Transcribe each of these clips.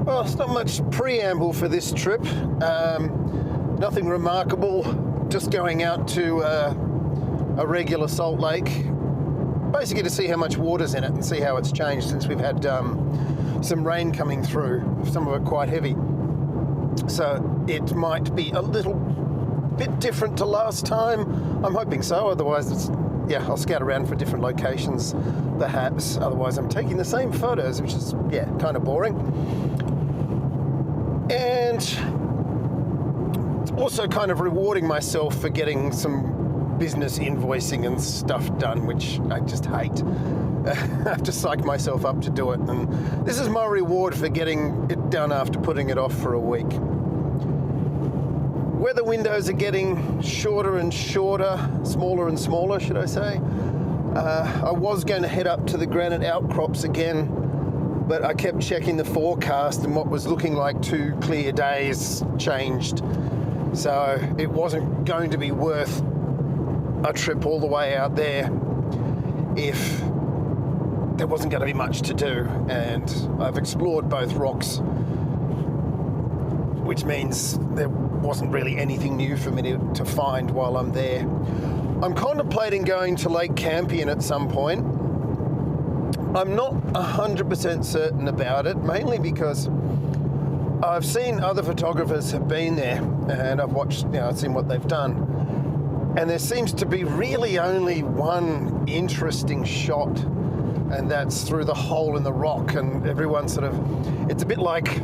Well, it's not much preamble for this trip. Nothing remarkable, just going out to a regular salt lake, basically to see how much water's in it and see how it's changed since we've had some rain coming through, some of it quite heavy. So it might be a little bit different to last time. I'm hoping so, otherwise I'll scout around for different locations perhaps. Otherwise I'm taking the same photos, which is, kind of boring. And it's also kind of rewarding myself for getting some business invoicing and stuff done, which I just hate. I have to psych myself up to do it, and this is my reward for getting it done after putting it off for a week. Weather windows are getting shorter and shorter, smaller and smaller, should I say. I was going to head up to the granite outcrops again, but I kept checking the forecast, and what was looking like 2 clear days changed. So it wasn't going to be worth a trip all the way out there if there wasn't going to be much to do. And I've explored both rocks, which means there wasn't really anything new for me to find while I'm there. I'm contemplating going to Lake Campion at some point. I'm not 100% certain about it, mainly because I've seen other photographers have been there, and I've watched, I've seen what they've done. And there seems to be really only one interesting shot, and that's through the hole in the rock, and everyone it's a bit like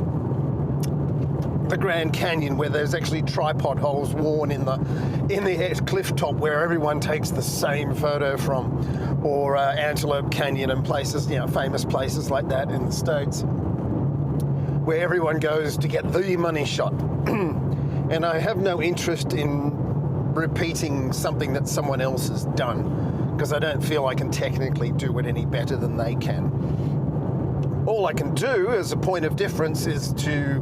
the Grand Canyon, where there's actually tripod holes worn in the cliff top where everyone takes the same photo from, or Antelope Canyon and places, famous places like that in the States, where everyone goes to get the money shot. And I have no interest in repeating something that someone else has done, because I don't feel I can technically do it any better than they can. All I can do as a point of difference is to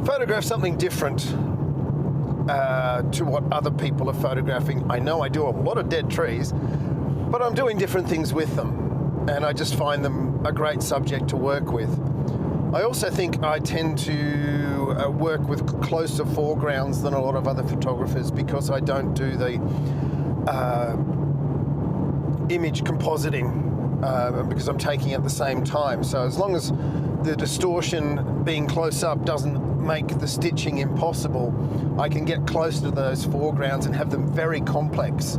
photograph something different to what other people are photographing. I know I do a lot of dead trees, but I'm doing different things with them, and I just find them a great subject to work with. I also think I tend to work with closer foregrounds than a lot of other photographers, because I don't do the image compositing, because I'm taking at the same time. So as long as the distortion being close up doesn't make the stitching impossible, I can get close to those foregrounds and have them very complex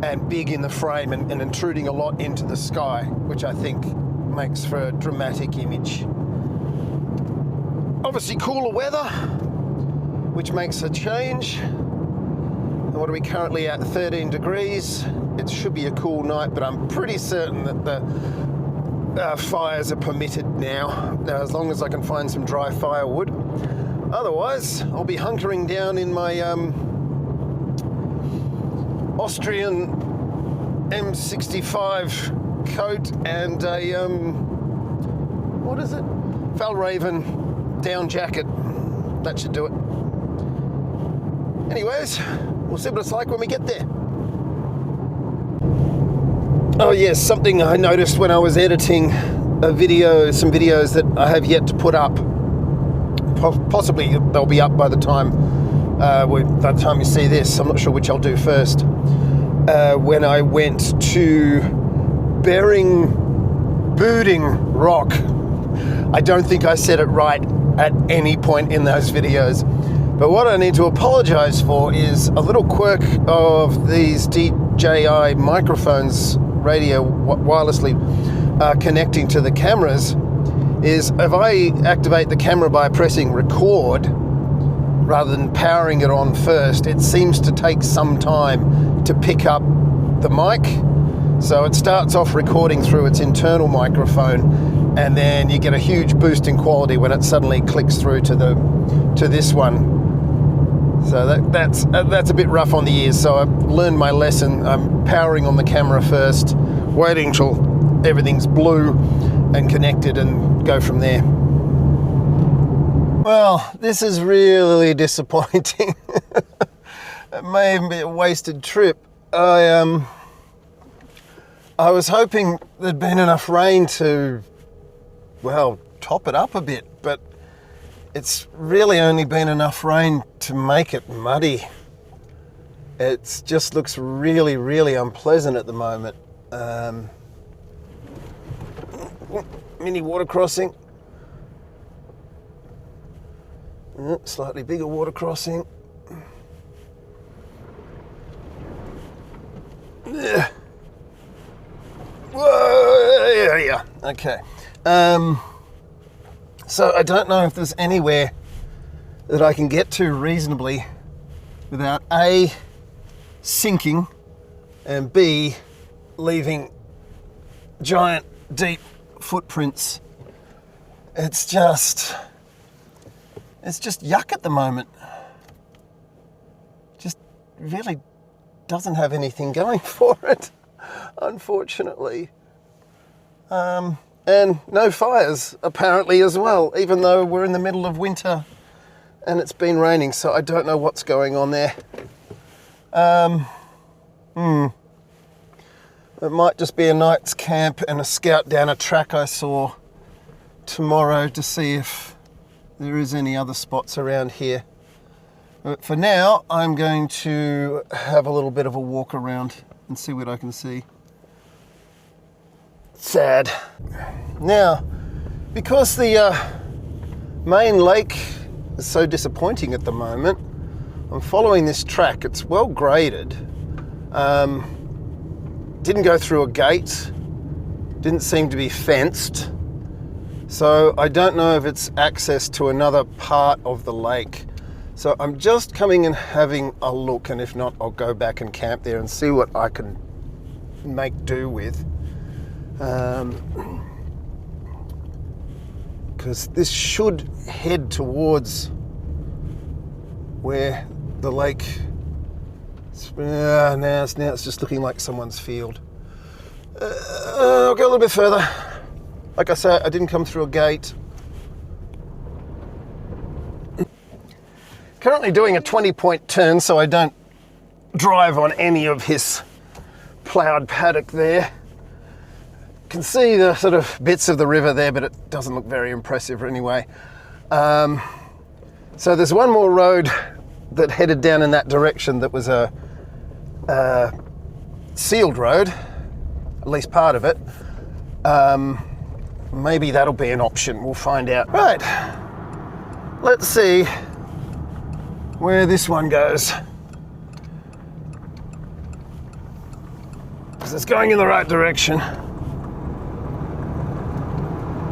and big in the frame, and intruding a lot into the sky, which I think makes for a dramatic image. Obviously cooler weather, which makes a change. And what are we currently at? 13 degrees. It should be a cool night, but I'm pretty certain that the fires are permitted now, as long as I can find some dry firewood. Otherwise, I'll be hunkering down in my Austrian M65 coat and a, what is it? Fjällräven down jacket. That should do it. Anyways, we'll see what it's like when we get there. Oh yes, something I noticed when I was editing some videos that I have yet to put up. Possibly they'll be up by the time you see this. I'm not sure which I'll do first. When I went to Booding Rock. I don't think I said it right at any point in those videos. But what I need to apologize for is a little quirk of these DJI microphones, radio wirelessly connecting to the cameras, is if I activate the camera by pressing record rather than powering it on first, it seems to take some time to pick up the mic. So it starts off recording through its internal microphone, and then you get a huge boost in quality when it suddenly clicks through to this one. So that's a bit rough on the ears. So I've learned my lesson. I'm powering on the camera first, waiting till everything's blue and connected, and go from there. Well, this is really disappointing. It may even be a wasted trip. I was hoping there'd been enough rain to, well, top it up a bit, but it's really only been enough rain to make it muddy. It just looks really, really unpleasant at the moment. Mini water crossing. Slightly bigger water crossing. Whoa, yeah. Okay. So I don't know if there's anywhere that I can get to reasonably without A, sinking, and B, leaving giant deep footprints. It's just yuck at the moment. Just really doesn't have anything going for it, unfortunately. And no fires, apparently, as well, even though we're in the middle of winter and it's been raining, so I don't know what's going on there. It might just be a night's camp and a scout down a track I saw tomorrow to see if there is any other spots around here. But for now, I'm going to have a little bit of a walk around and see what I can see. Sad. Now, because the main lake is so disappointing at the moment, I'm following this track. It's well graded. Didn't go through a gate. Didn't seem to be fenced. So I don't know if it's access to another part of the lake. So I'm just coming and having a look, and if not, I'll go back and camp there and see what I can make do with. Because this should head towards where the lake. Now it's just looking like someone's field. I'll go a little bit further. Like I said, I didn't come through a gate. Currently doing a 20-point turn, so I don't drive on any of his ploughed paddock there. Can see the sort of bits of the river there, but it doesn't look very impressive anyway. So there's one more road that headed down in that direction that was a sealed road, at least part of it. Maybe that'll be an option, we'll find out. Right, let's see where this one goes. Because it's going in the right direction.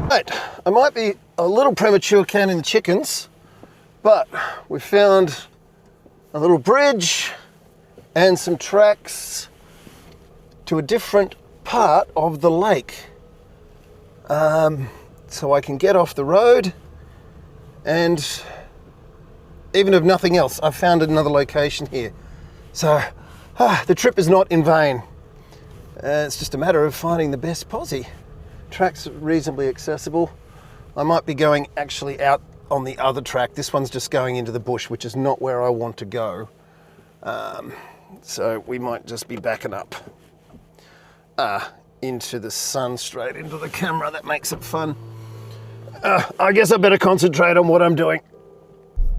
Right, I might be a little premature counting the chickens, but we found a little bridge and some tracks to a different part of the lake. So I can get off the road, and even if nothing else, I've found another location here. So the trip is not in vain. It's just a matter of finding the best posse. Track's reasonably accessible. I might be going actually out on the other track. This one's just going into the bush, which is not where I want to go. So we might just be backing up into the sun, straight into the camera. That makes it fun. I guess I better concentrate on what I'm doing.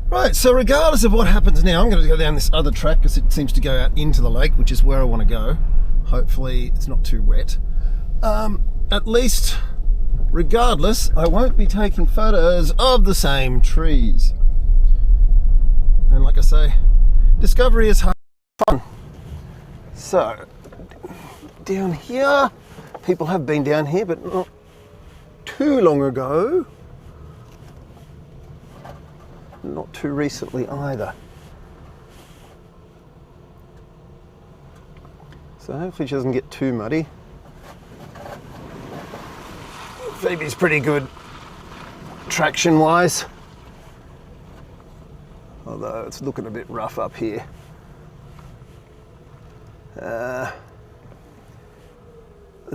Right, so regardless of what happens now, I'm going to go down this other track because it seems to go out into the lake, which is where I want to go. Hopefully it's not too wet. At least, regardless, I won't be taking photos of the same trees. And like I say, discovery is fun. So, down here, people have been down here, but not too long ago. Not too recently either. So hopefully she doesn't get too muddy. Phoebe's pretty good traction wise, although it's looking a bit rough up here. The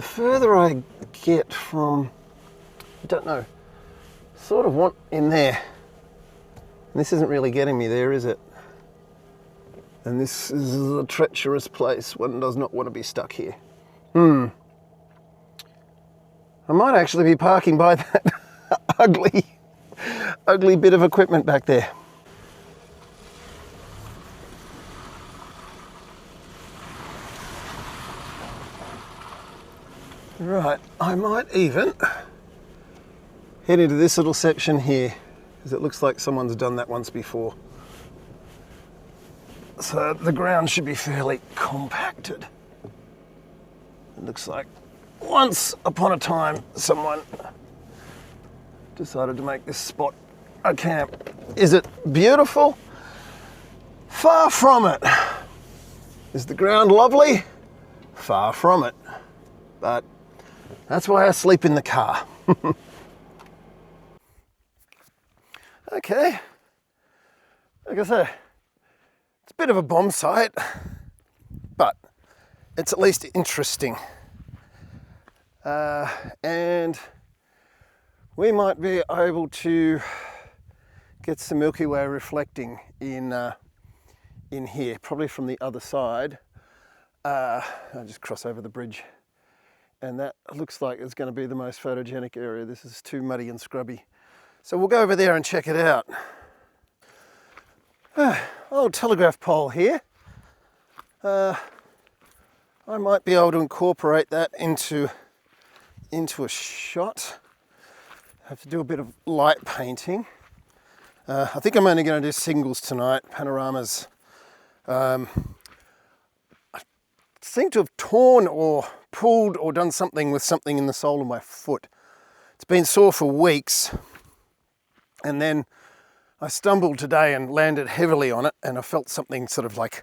further I get from, I don't know, sort of want in there. And this isn't really getting me there, is it? And this is a treacherous place. One does not want to be stuck here. I might actually be parking by that ugly ugly bit of equipment back there. Right, I might even head into this little section here, because it looks like someone's done that once before. So the ground should be fairly compacted. It looks like once upon a time someone decided to make this spot a camp. Is it beautiful? Far from it. Is the ground lovely? Far from it. But that's why I sleep in the car. Okay, like I say, it's a bit of a bomb site, but it's at least interesting. And we might be able to get some Milky Way reflecting in here, probably from the other side. I'll just cross over the bridge. And that looks like it's going to be the most photogenic area. This is too muddy and scrubby. So we'll go over there and check it out. Old telegraph pole here. I might be able to incorporate that into a shot. I have to do a bit of light painting. I think I'm only going to do singles tonight, panoramas. I seem to have torn or pulled or done something with something in the sole of my foot. It's been sore for weeks, and then I stumbled today and landed heavily on it, and I felt something sort of like,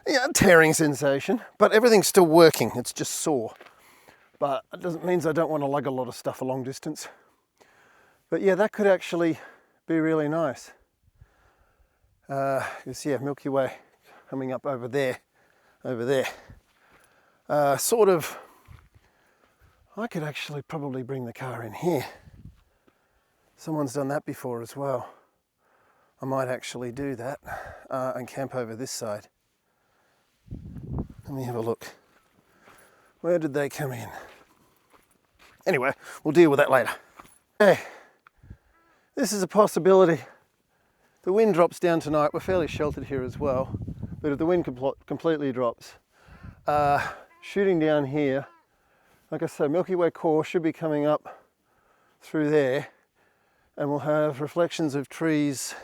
a tearing sensation, but everything's still working. It's just sore, but it doesn't mean I don't want to lug a lot of stuff a long distance. But yeah, that could actually be really nice. Milky Way coming up over there. Sort of, I could actually probably bring the car in here. Someone's done that before as well. I might actually do that and camp over this side. Let me have a look. Where did they come in? Anyway, we'll deal with that later. Okay, this is a possibility. The wind drops down tonight. We're fairly sheltered here as well, but if the wind completely drops, shooting down here, like I said, Milky Way core should be coming up through there, and we'll have reflections of trees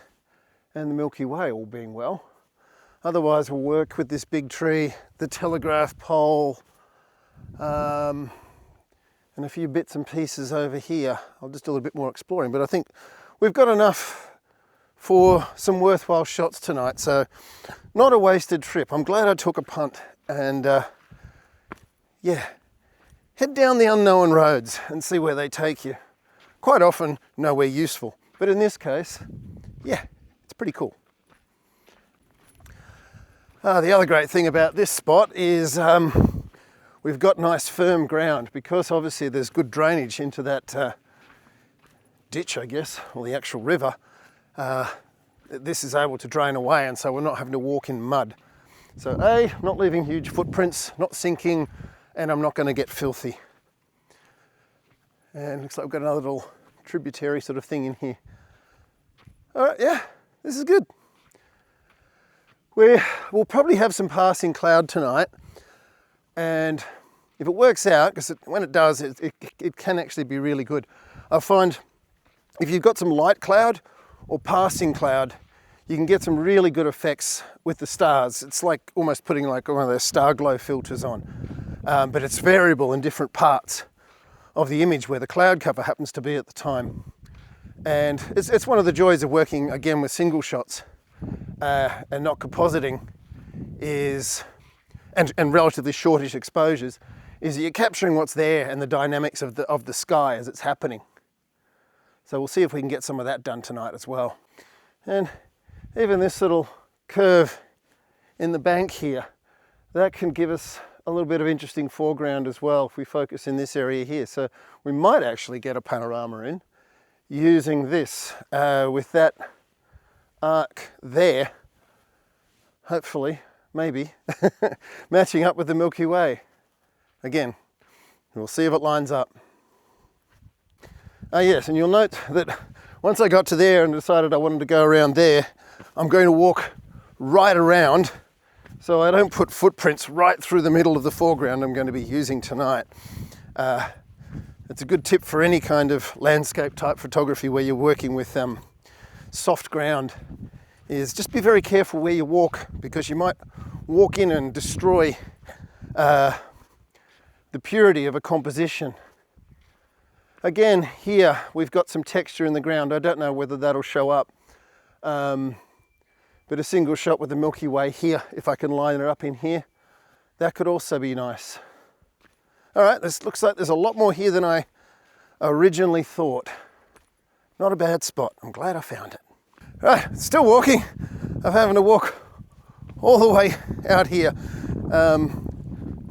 and the Milky Way, all being well. Otherwise, we'll work with this big tree, the telegraph pole, and a few bits and pieces over here. I'll just do a little bit more exploring, but I think we've got enough for some worthwhile shots tonight, so not a wasted trip. I'm glad I took a punt and head down the unknown roads and see where they take you. Quite often nowhere useful, but in this case, it's pretty cool. The other great thing about this spot is we've got nice firm ground, because obviously there's good drainage into that ditch, I guess, or the actual river. This is able to drain away, and so we're not having to walk in mud. So not leaving huge footprints, not sinking, and I'm not going to get filthy. And looks like we've got another little tributary sort of thing in here. All right, this is good. We'll probably have some passing cloud tonight, and if it works out, because when it does, it can actually be really good. I find if you've got some light cloud or passing cloud, you can get some really good effects with the stars. It's like almost putting like one of those star glow filters on, but it's variable in different parts of the image where the cloud cover happens to be at the time. And it's one of the joys of working again with single shots and not compositing and relatively shortish exposures, is that you're capturing what's there and the dynamics of the sky as it's happening. So we'll see if we can get some of that done tonight as well. And even this little curve in the bank here, that can give us a little bit of interesting foreground as well if we focus in this area here. So we might actually get a panorama in using this with that arc there, hopefully, maybe, matching up with the Milky Way. Again, we'll see if it lines up. Yes, and you'll note that once I got to there and decided I wanted to go around there, I'm going to walk right around so I don't put footprints right through the middle of the foreground I'm going to be using tonight. It's a good tip for any kind of landscape type photography where you're working with soft ground, is just be very careful where you walk, because you might walk in and destroy the purity of a composition. Again, here we've got some texture in the ground. I don't know whether that'll show up, but a single shot with the Milky Way here, if I can line it up in here, that could also be nice. All right, this looks like there's a lot more here than I originally thought. Not a bad spot. I'm glad I found it. All right, still walking. I'm having to walk all the way out here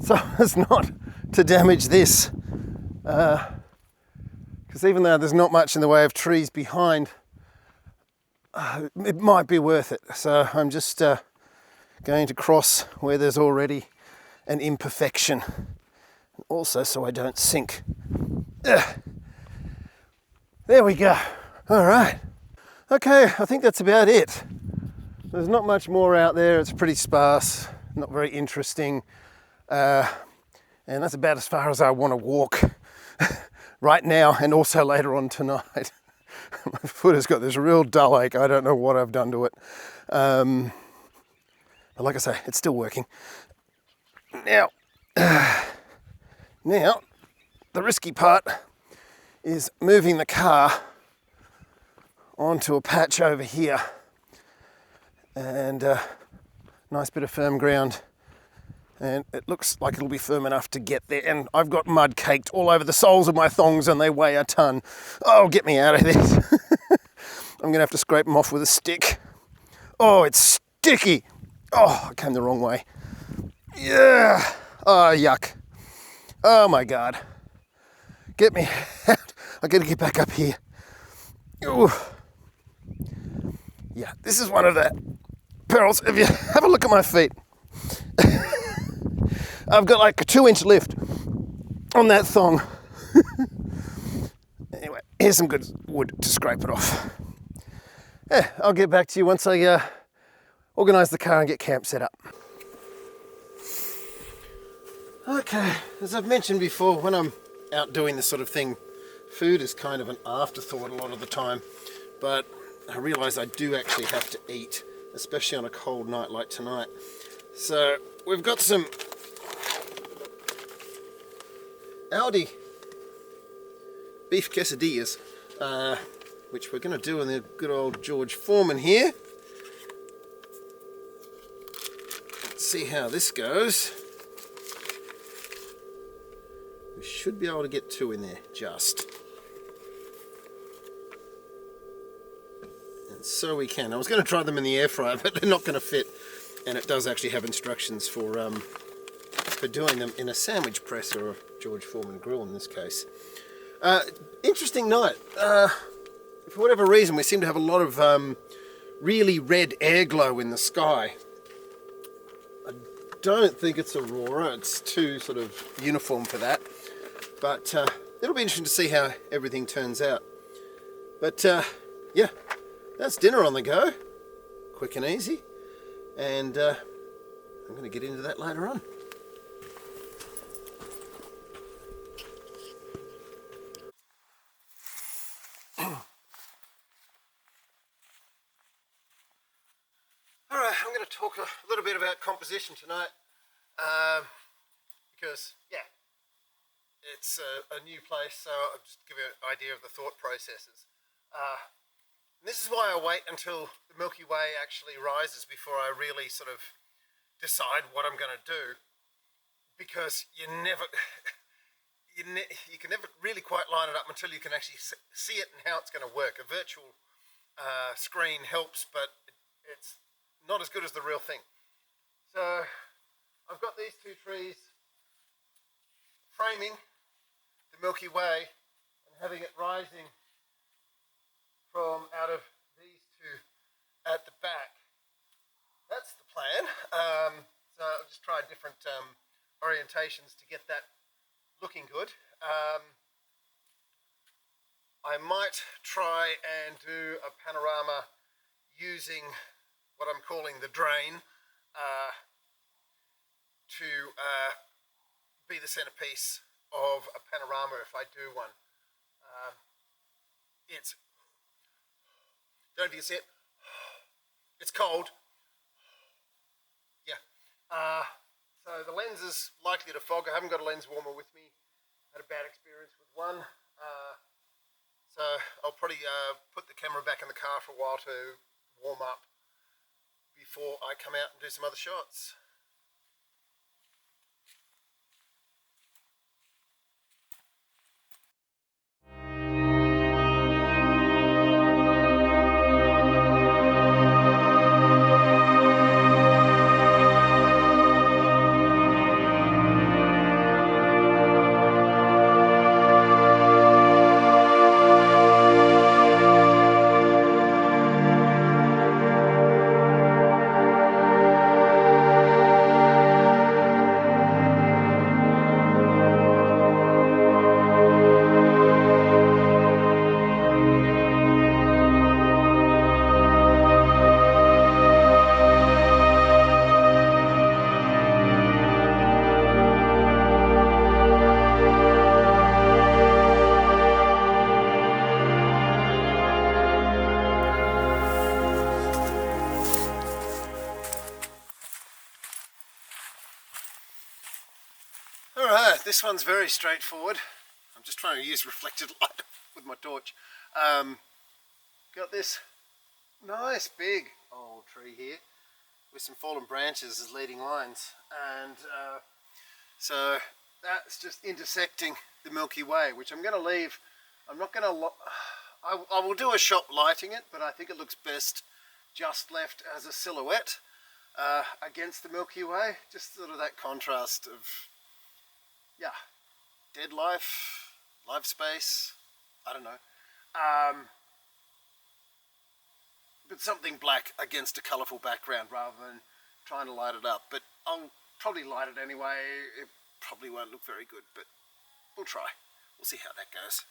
so as not to damage this. Because even though there's not much in the way of trees behind, it might be worth it. So I'm just going to cross where there's already an imperfection. Also, so I don't sink. There we go. All right. Okay, I think that's about it. There's not much more out there. It's pretty sparse, not very interesting. And that's about as far as I want to walk right now, and also later on tonight. My foot has got this real dull ache. I don't know what I've done to it. But like I say, it's still working. Now, the risky part is moving the car onto a patch over here, and nice bit of firm ground, and it looks like it'll be firm enough to get there. And I've got mud caked all over the soles of my thongs, and they weigh a ton. Oh, get me out of this. I'm gonna have to scrape them off with a stick. Oh, it's sticky. Oh, I came the wrong way. Yeah. Oh, yuck. Oh my God. Get me out. I gotta get back up here. Ooh. Yeah, this is one of the perils. If you have a look at my feet, I've got like a 2-inch lift on that thong. Anyway, here's some good wood to scrape it off. Yeah, I'll get back to you once I organise the car and get camp set up. Okay, as I've mentioned before, when I'm out doing this sort of thing, food is kind of an afterthought a lot of the time, but I realise I do actually have to eat, especially on a cold night like tonight. So we've got some Aldi beef quesadillas, which we're going to do in the good old George Foreman here. Let's see how this goes. We should be able to get 2 in there, just. And so we can. I was going to try them in the air fryer, but they're not going to fit. And it does actually have instructions for doing them in a sandwich press or a George Foreman grill in this case. Interesting night. For whatever reason, we seem to have a lot of really red air glow in the sky. I don't think it's aurora. It's too sort of uniform for that. But it'll be interesting to see how everything turns out. But yeah, that's dinner on the go. Quick and easy. And I'm going to get into that later on. Alright, I'm going to talk a little bit about composition tonight. Because, yeah, it's a new place, so I'll just give you an idea of the thought processes. And this is why I wait until the Milky Way actually rises before I really sort of decide what I'm going to do, because you can never really quite line it up until you can actually see it and how it's going to work. A virtual screen helps, but it's not as good as the real thing. So I've got these 2 trees framing the Milky Way and having it rising from out of these 2 at the back. That's the plan. So I'll just try different orientations to get that looking good. I might try and do a panorama using what I'm calling the drain to be the centerpiece of a panorama if I do one. It's, don't know if you see it, it's cold. Yeah. So the lens is likely to fog. I haven't got a lens warmer with me. Had a bad experience with one. So I'll probably put the camera back in the car for a while to warm up before I come out and do some other shots. Alright, this one's very straightforward. I'm just trying to use reflected light with my torch. Got this nice big old tree here with some fallen branches as leading lines, and so that's just intersecting the Milky Way, which I'm going to leave. I'm not going to, I will do a shot lighting it, but I think it looks best just left as a silhouette against the Milky Way. Just sort of that contrast of, yeah, dead life, life space, I don't know. But something black against a colourful background rather than trying to light it up. But I'll probably light it anyway. It probably won't look very good, but we'll try. We'll see how that goes.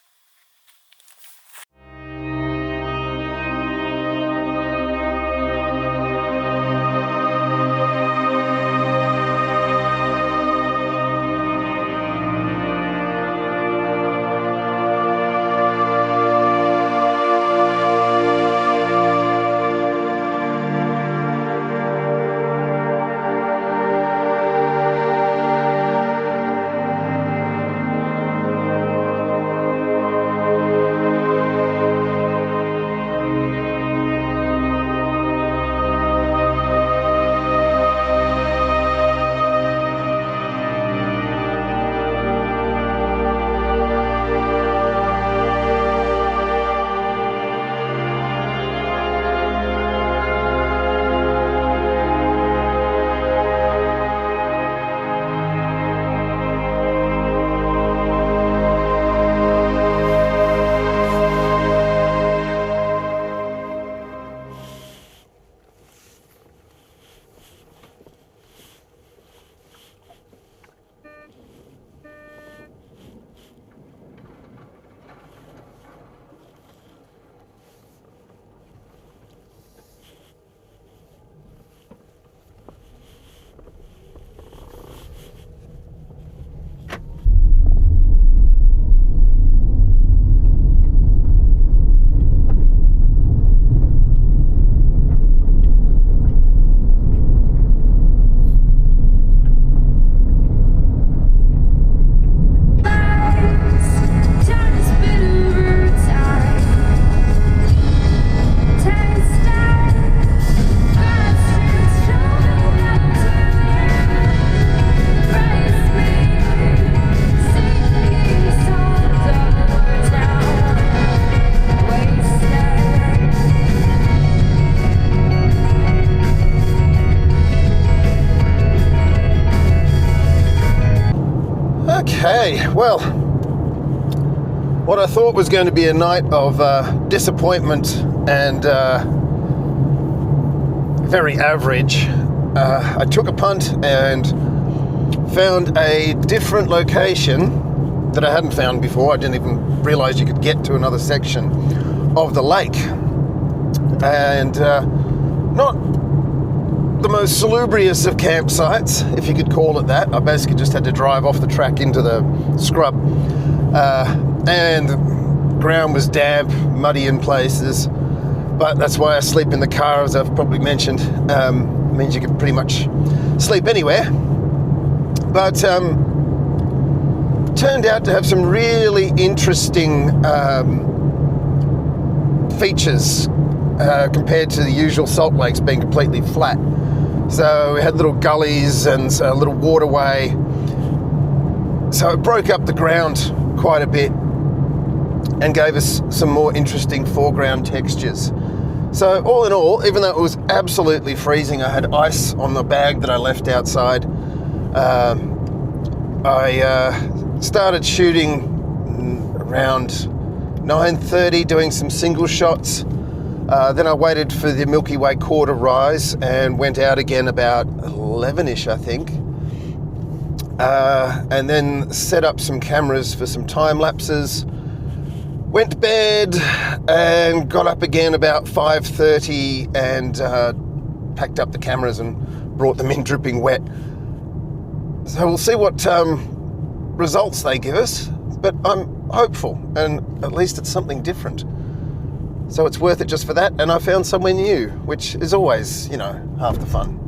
Okay, well, what I thought was going to be a night of disappointment and very average, I took a punt and found a different location that I hadn't found before. I didn't even realise you could get to another section of the lake. And not the most salubrious of campsites, if you could call it that. I basically just had to drive off the track into the scrub. And the ground was damp, muddy in places. But that's why I sleep in the car, as I've probably mentioned. Means you can pretty much sleep anywhere. But turned out to have some really interesting features compared to the usual salt lakes being completely flat. So we had little gullies and a little waterway. So it broke up the ground quite a bit and gave us some more interesting foreground textures. So all in all, even though it was absolutely freezing, I had ice on the bag that I left outside. I started shooting around 9:30, doing some single shots. Then I waited for the Milky Way core to rise and went out again about 11-ish, I think. And then set up some cameras for some time lapses. Went to bed and got up again about 5:30 and packed up the cameras and brought them in dripping wet. So we'll see what results they give us, but I'm hopeful, and at least it's something different. So it's worth it just for that, and I found somewhere new, which is always, you know, half the fun.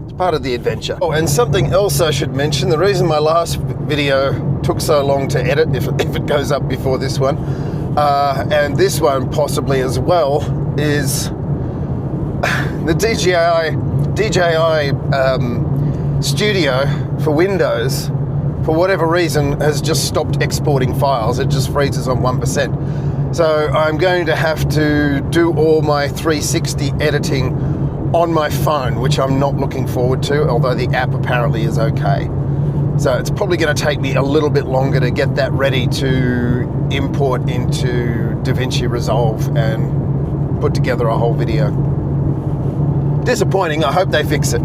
It's part of the adventure. Oh, and something else I should mention, the reason my last video took so long to edit, if it goes up before this one, and this one possibly as well, is the DJI Studio for Windows, for whatever reason, has just stopped exporting files. It just freezes on 1%. So I'm going to have to do all my 360 editing on my phone, which I'm not looking forward to, although the app apparently is okay. So it's probably going to take me a little bit longer to get that ready to import into DaVinci Resolve and put together a whole video. Disappointing. I hope they fix it.